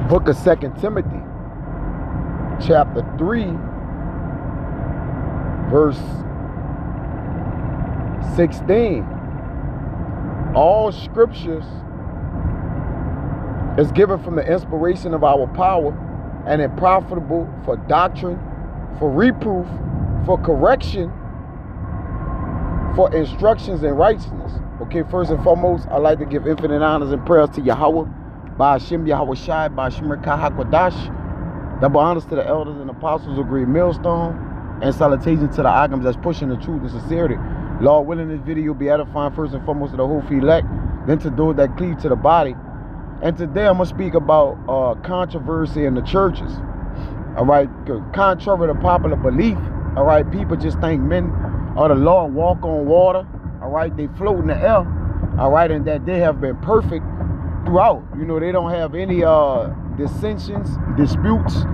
Book of 2 Timothy, chapter 3, verse 16. All scriptures is given from the inspiration of our power and is profitable for doctrine, for reproof, for correction, for instructions in righteousness. Okay, first and foremost, I'd like to give infinite honors and prayers to Yahweh, Ba'ashem Yahweh Shai, Ba'ashem Rekah HaKodash. Double honors to the elders and apostles of Great Millstone, and salutations to the Agams that's pushing the truth and sincerity. Lord willing, this video will be edifying first and foremost to the whole elect, then to those that cleave to the body. And today I'm going to speak about controversy in the churches. All right, contrary to popular belief, all right, people just think men of the Lord walk on water, all right, they float in the air, all right, and that they have been perfect throughout. You know, they don't have any dissensions, disputes,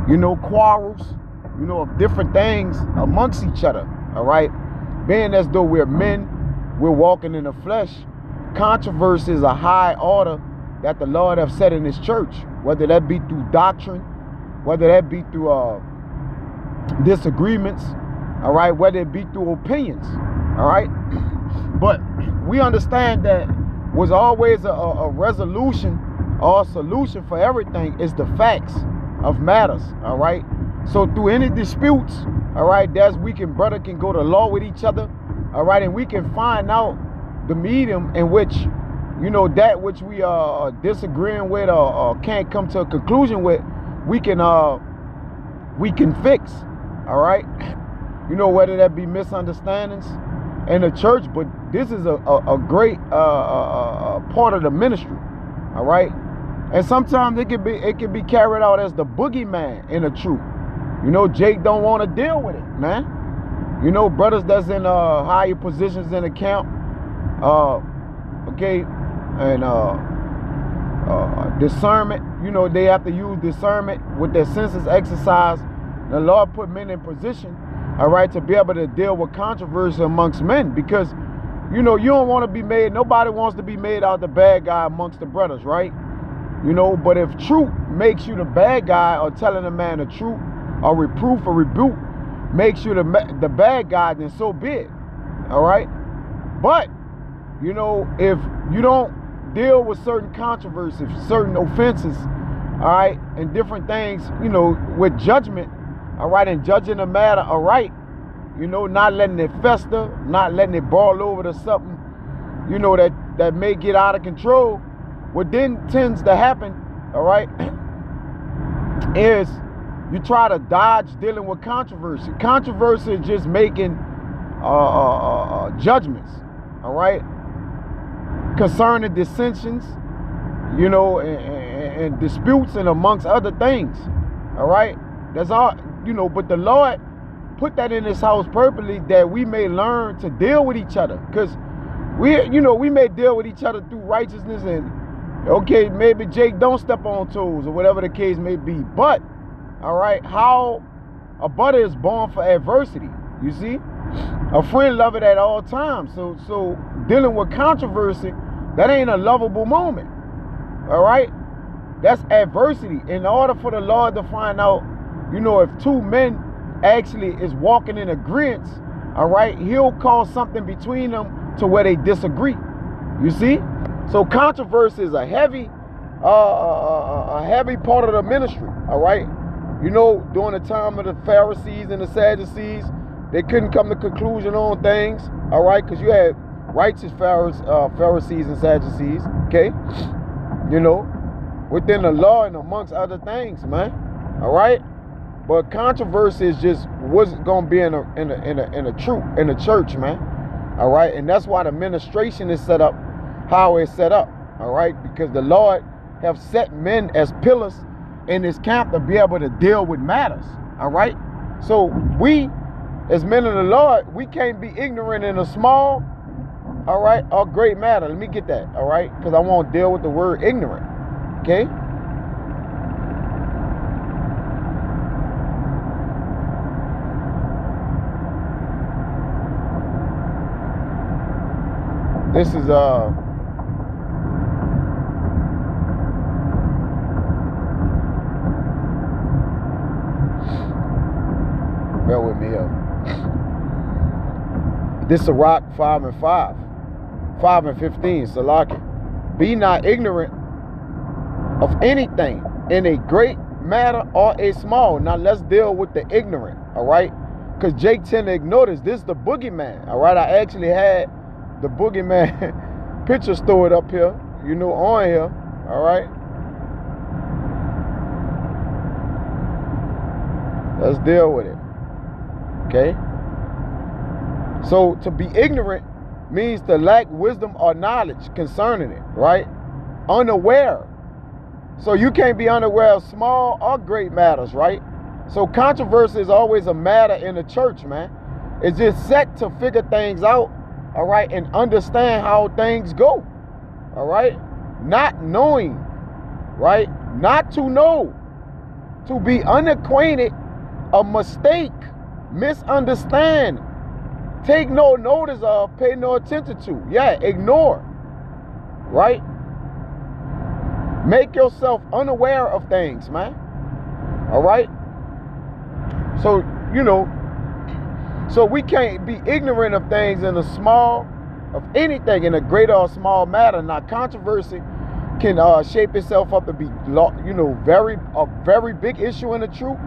you know, quarrels, you know, of different things amongst each other, all right. Being as though we're men, we're walking in the flesh. Controversy is a high order that the Lord have set in his church, whether that be through doctrine, whether that be through disagreements, all right, whether it be through opinions, all right. But we understand that was always a resolution or a solution for everything is the facts of matters, all right. So through any disputes, all right, that's brother can go to law with each other, all right, and we can find out the medium in which, you know, that which we are disagreeing with or can't come to a conclusion with, we can fix, all right. You know, whether that be misunderstandings in the church, but this is a great part of the ministry, all right. And sometimes it can be carried out as the boogeyman in the truth. You know, Jake don't want to deal with it, man. You know, brothers that's in higher positions in the camp, okay, and discernment, you know, they have to use discernment with their senses exercised. The Lord put men in position, all right, to be able to deal with controversy amongst men, because, you know, you don't want to be made, nobody wants to be made out the bad guy amongst the brothers, right? You know, but if truth makes you the bad guy, or telling a man the truth, or reproof or rebuke makes you the bad guy, then so be it, all right? But, you know, if you don't deal with certain controversies, certain offenses, all right, and different things, you know, with judgment, all right, and judging the matter all right, you know, not letting it fester, not letting it boil over to something, you know, that may get out of control, what then tends to happen, all right, is you try to dodge dealing with controversy. Controversy is just making judgments, all right, concerning dissensions, you know, and disputes and amongst other things, all right. That's all, you know, but the Lord put that in his house purposely that we may learn to deal with each other, because we may deal with each other through righteousness, and okay, maybe Jake don't step on toes or whatever the case may be, but all right, how a brother is born for adversity, you see. A friend love it at all times. So dealing with controversy, that ain't a lovable moment, all right. That's adversity. In order for the Lord to find out, you know, if two men actually is walking in agreement, all right, he'll cause something between them to where they disagree, you see. So controversy is a heavy part of the ministry, all right. You know, during the time of the Pharisees and the Sadducees, they couldn't come to conclusion on things, all right, because you had righteous Pharisees and Sadducees, okay, you know, within the law and amongst other things, man, all right. But controversy is just wasn't gonna be in the church, man, all right, and that's why the administration is set up how it's set up, all right, because the Lord have set men as pillars in his camp to be able to deal with matters, all right. So we, as men of the Lord, we can't be ignorant in a small, all right, or great matter. Let me get that, all right, because I won't deal with the word ignorant, okay. This is Bear with me here. This is Sirach 5 and 5. 5 and 15, Salaki. Be not ignorant of anything in a great matter or a small. Now let's deal with the ignorant, all right? Because Jake tend to ignore this. This is the boogeyman, all right? I actually had the boogeyman picture stored up here, you know, on here, all right? Let's deal with it, okay? So to be ignorant means to lack wisdom or knowledge concerning it, right? Unaware. So you can't be unaware of small or great matters, right? So controversy is always a matter in the church, man. It's just set to figure things out, all right, and understand how things go, all right? Not knowing, right? Not to know. To be unacquainted, a mistake, misunderstand, take no notice of, pay no attention to. Yeah, ignore, right? Make yourself unaware of things, man. All right? So, you know, so we can't be ignorant of things in a small, of anything in a great or small matter. Now, controversy can shape itself up to be, you know, a very big issue in the truth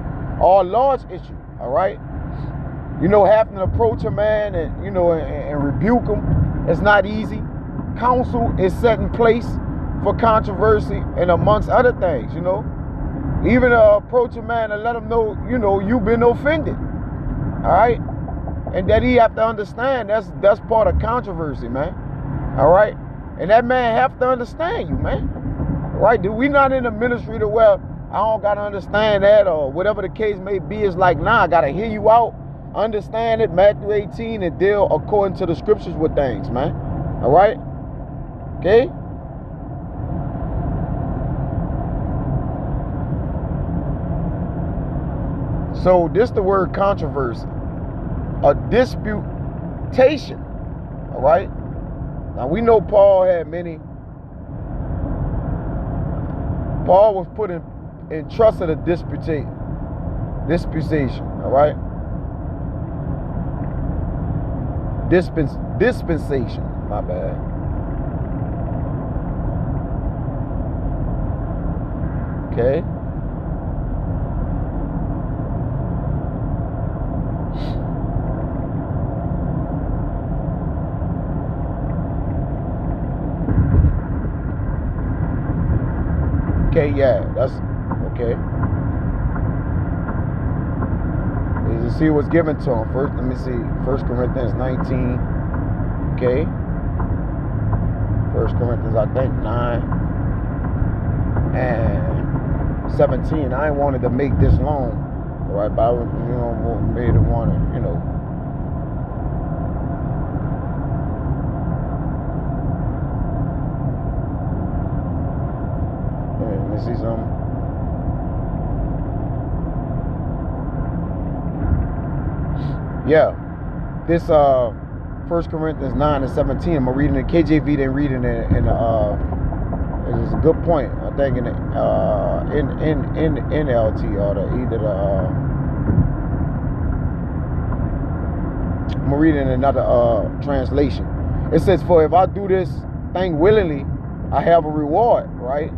or a large issue, all right? You know, having to approach a man and, you know, and rebuke him, it's not easy. Counsel is set in place for controversy and amongst other things, you know. Even approach a man and let him know, you know, you've been offended, all right? And that he have to understand that's part of controversy, man, all right? And that man have to understand you, man, all right? We not in the ministry to where I don't got to understand that or whatever the case may be. It's like, nah, I got to hear you out, understand it, Matthew 18, and deal according to the scriptures with things, man, all right? Okay? So this the word controversy, a disputation, all right? Now we know Paul had many. Paul was put in trust of the disputation, all right? Dispensation, my bad. Okay? Okay, yeah, that's okay. You see what's given to him. First, let me see. 1 Corinthians 19. Okay. 1 Corinthians, I think, 9 and 17. I ain't wanted to make this long, right? But I, you know, made it want to, you know. Let me see something. Yeah, this 1 Corinthians 9 and 17. I'm reading it. KJV didn't read it in it's a good point. I think in NLT or either the I'm reading in another translation. It says, "For if I do this thing willingly, I have a reward." Right?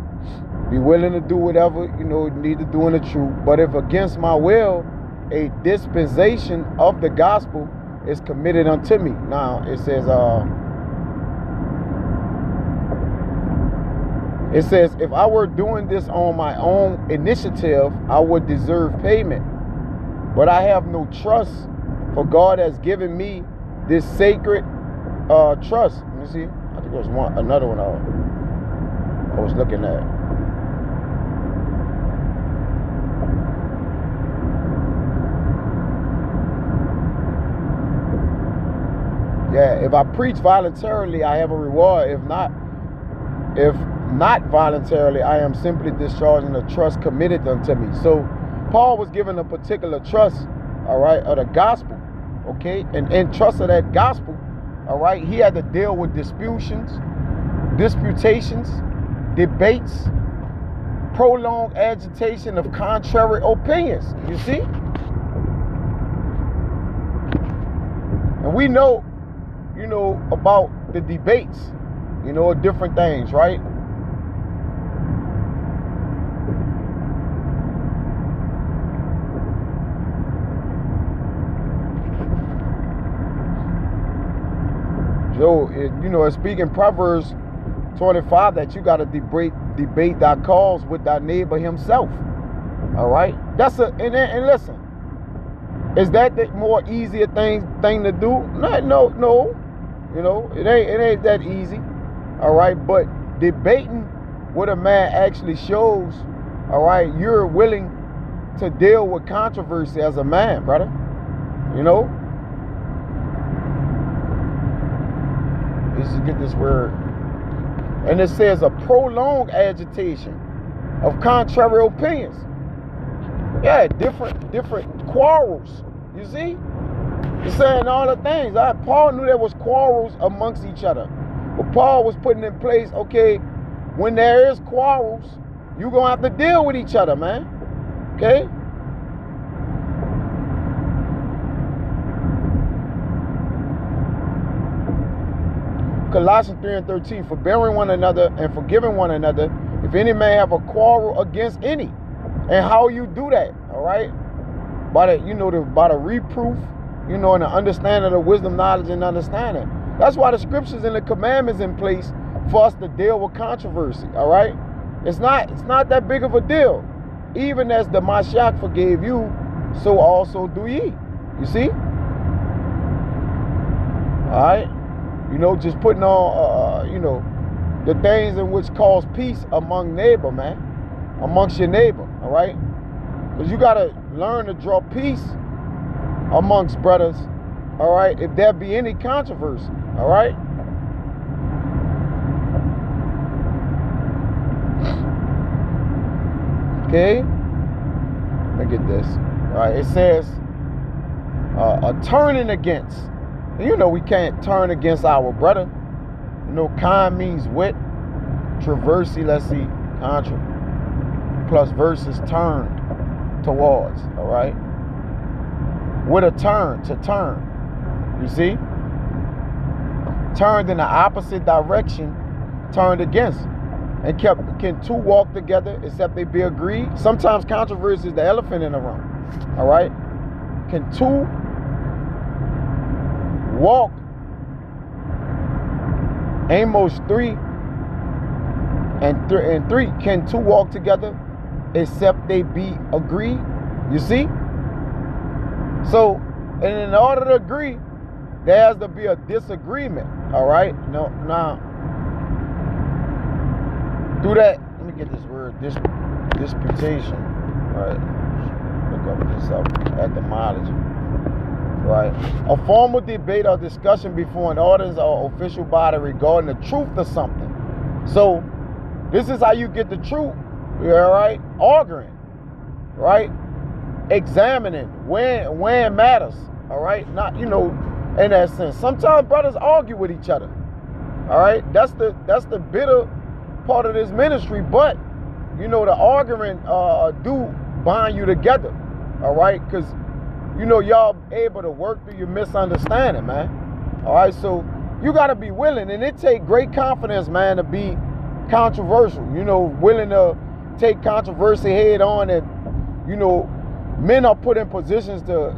Be willing to do whatever you know need to do in the truth. But if against my will, a dispensation of the gospel is committed unto me. Now it says if I were doing this on my own initiative, I would deserve payment. But I have no trust, for God has given me this sacred trust. Let me see. I think there was another one I was looking at. Yeah, if I preach voluntarily, I have a reward. If not voluntarily, I am simply discharging the trust committed unto me. So Paul was given a particular trust, all right, of the gospel, okay? And in trust of that gospel, all right, he had to deal with disputations, debates, prolonged agitation of contrary opinions. You see? And we know, about the debates, different things, right? Joe, it's speaking Proverbs 25 that you got to debate thy cause with thy neighbor himself. All right, and listen, is that the more easier thing to do? No, it ain't that easy. All right, but debating what a man actually shows, all right, you're willing to deal with controversy as a man, brother. Let's just get this word. And it says a prolonged agitation of contrary opinions. Yeah, different quarrels. You see? He's saying all the things. Paul knew there was quarrels amongst each other. But Paul was putting in place, okay, when there is quarrels, you're going to have to deal with each other, man. Okay? Colossians 3:13, forbearing one another and forgiving one another, if any man have a quarrel against any. And how you do that, all right? By the reproof, and the understanding of the wisdom, knowledge, and understanding. That's why the scriptures and the commandments in place for us to deal with controversy, all right? It's not that big of a deal. Even as the Mashiach forgave you, so also do ye. You see? All right? Just putting on, the things in which cause peace among neighbor, man. Amongst your neighbor, all right? Because you got to learn to draw peace amongst brothers, all right? If there be any controversy, all right? Okay? Let me get this. All right, it says, a turning against. We can't turn against our brother. Con means wit. Traversy, let's see, contra. Plus versus turned towards, all right? With a turn, to turn. You see? Turned in the opposite direction, turned against. And can two walk together except they be agreed? Sometimes controversy is the elephant in the room, all right? Can two walk? Amos 3 and 3, can two walk together except they be agreed? You see? So, and in order to agree, there has to be a disagreement, all right? Now, through that, let me get this word, disputation, right? Look up this etymology. Right. A formal debate or discussion before an audience or official body regarding the truth of something. So, this is how you get the truth, all right? Arguing, right? Examining when it matters, all right? Not, in that sense. Sometimes brothers argue with each other, all right? That's the bitter part of this ministry, but, the arguing do bind you together, all right? Because y'all able to work through your misunderstanding, man. All right, so you got to be willing, and it take great confidence, man, to be controversial. Willing to take controversy head on, and men are put in positions to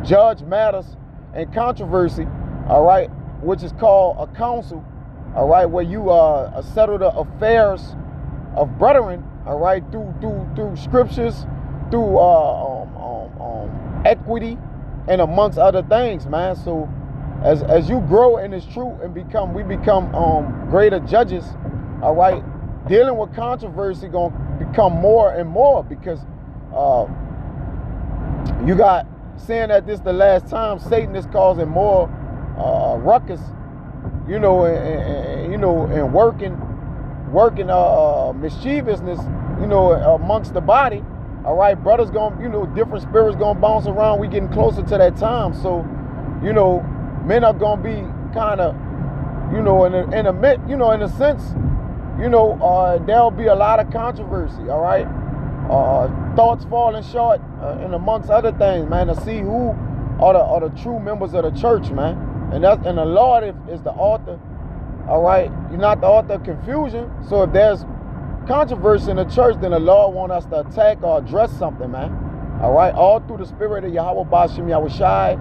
judge matters and controversy. All right, which is called a council. All right, where you settle the affairs of brethren. All right, through scriptures, through equity, and amongst other things, man. So as you grow in this truth and we become greater judges, all right, dealing with controversy gonna become more and more, because you got, saying that this the last time, Satan is causing more ruckus, and working mischievousness, amongst the body. All right, brothers gonna, different spirits gonna bounce around. We getting closer to that time, so men are gonna be kind of, in a sense, there'll be a lot of controversy. All right, thoughts falling short, and amongst other things, man, to see who are the true members of the church, man. And the Lord is the author. All right, you're not the author of confusion. So if there's controversy in the church, then the Lord wants us to attack or address something, man. All right, all through the spirit of Yahweh Bashim Yahushai,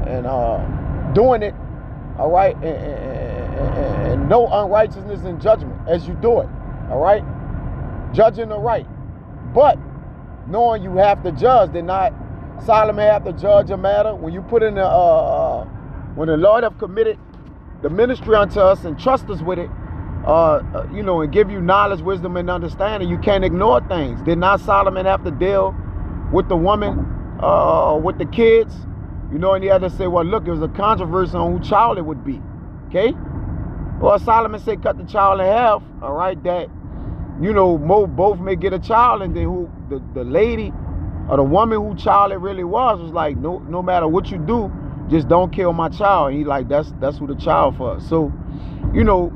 and doing it, all right, and no unrighteousness and judgment as you do it, all right, judging the right, but knowing you have to judge. Did not Solomon have to judge a matter? When you put in the when the Lord have committed the ministry unto us and trust us with it, you know, and give you knowledge, wisdom, and understanding, you can't ignore things. Did not Solomon have to deal with the woman, with the kids? You know, and he had to say, well, look, it was a controversy on who child it would be. Okay? Well, Solomon said, cut the child in half, all right, that, you know, both may get a child, and then who the lady or the woman who child it really was like, no matter what you do, just don't kill my child. And he like, that's who the child for. So, you know,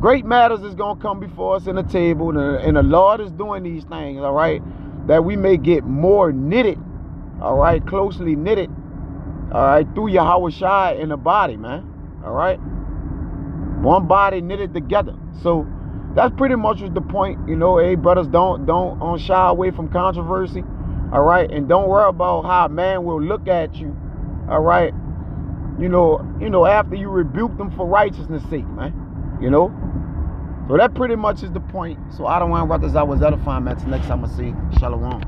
great matters is gonna come before us in the table, and the Lord is doing these things, all right, that we may get more knitted, all right, closely knitted, all right, through Yahweh Shai in the body, man, all right, one body knitted together. So that's pretty much was the point, you know. Hey, brothers, don't shy away from controversy, all right, and don't worry about how a man will look at you, all right, you know, after you rebuke them for righteousness' sake, man, you know. So that pretty much is the point. So I don't want brothers, I was edifying, man. Till next time I see. Shalom.